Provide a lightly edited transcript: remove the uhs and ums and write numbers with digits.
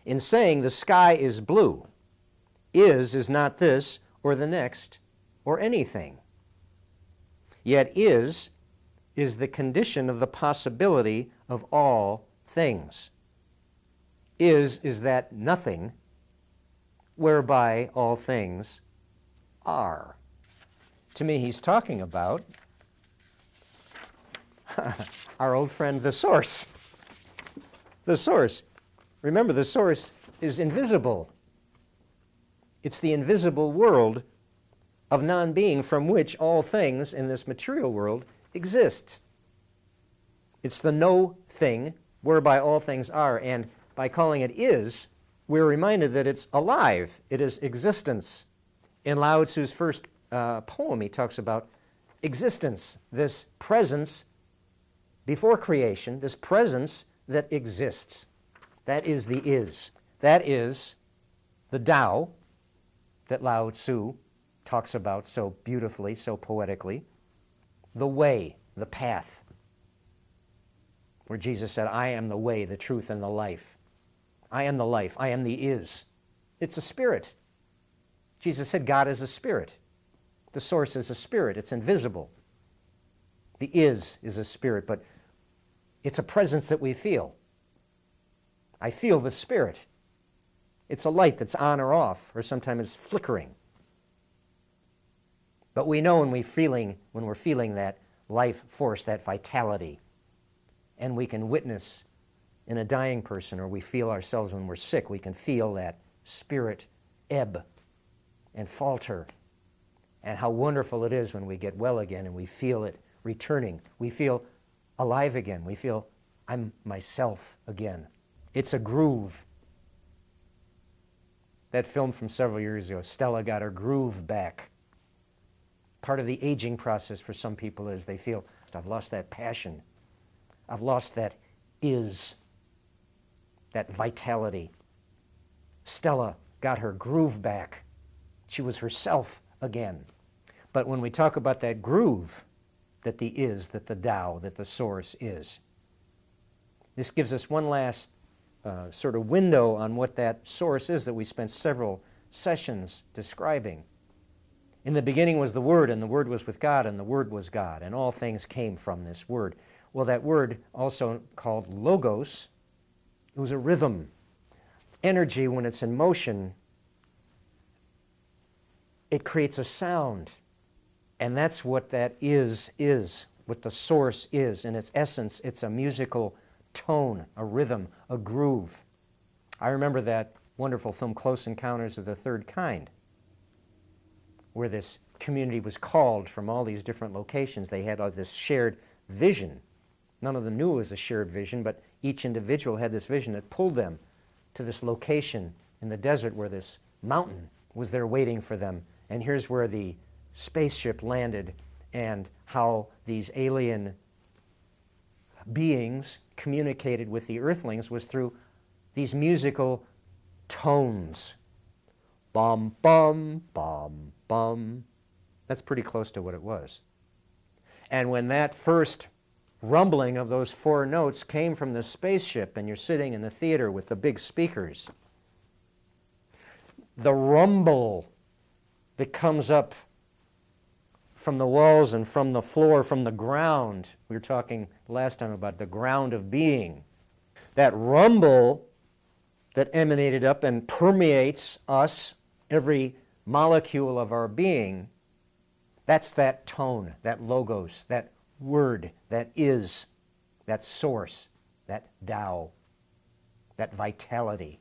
in saying the sky is blue. Is not this or the next or anything. Yet is the condition of the possibility of all things. Is that nothing whereby all things are. To me, he's talking about our old friend, the source. The source. Remember, the source is invisible. It's the invisible world of non-being from which all things in this material world exist. It's the no thing whereby all things are, and by calling it is, we're reminded that it's alive. It is existence. In Lao Tzu's first poem, he talks about existence, this presence before creation, this presence that exists. That is the is. That is the Tao that Lao Tzu talks about so beautifully, so poetically. The way, the path, where Jesus said, I am the way, the truth, and the life. I am the life. I am the is. It's a spirit. Jesus said God is a spirit. The source is a spirit. It's invisible. The is a spirit, but it's a presence that we feel. I feel the spirit. It's a light that's on or off, or sometimes it's flickering. But we know when we're feeling that life force, that vitality, and we can witness in a dying person, or we feel ourselves when we're sick, we can feel that spirit ebb and falter. And how wonderful it is when we get well again and we feel it returning. We feel alive again. We feel I'm myself again. It's a groove. That film from several years ago, Stella got her groove back. Part of the aging process for some people is they feel, I've lost that passion. I've lost that is, that vitality. Stella got her groove back. She was herself again. But when we talk about that groove, that the is, that the Tao, that the source is, this gives us one last sort of window on what that source is that we spent several sessions describing. In the beginning was the Word, and the Word was with God, and the Word was God, and all things came from this Word. Well, that word, also called logos, it was a rhythm. Energy, when it's in motion, it creates a sound. And that's what that is, what the source is. In its essence, it's a musical tone, a rhythm, a groove. I remember that wonderful film, Close Encounters of the Third Kind, where this community was called from all these different locations. They had this shared vision. None of them knew it was a shared vision, but each individual had this vision that pulled them to this location in the desert where this mountain was there waiting for them. And here's where the spaceship landed, and how these alien beings communicated with the earthlings was through these musical tones. Bum, bum, bum, bum. That's pretty close to what it was. And when that first rumbling of those four notes came from the spaceship, and you're sitting in the theater with the big speakers, the rumble that comes up from the walls and from the floor, from the ground. We were talking last time about the ground of being. That rumble that emanated up and permeates us, every molecule of our being, that's that tone, that logos, that word, that is, that source, that Tao, that vitality.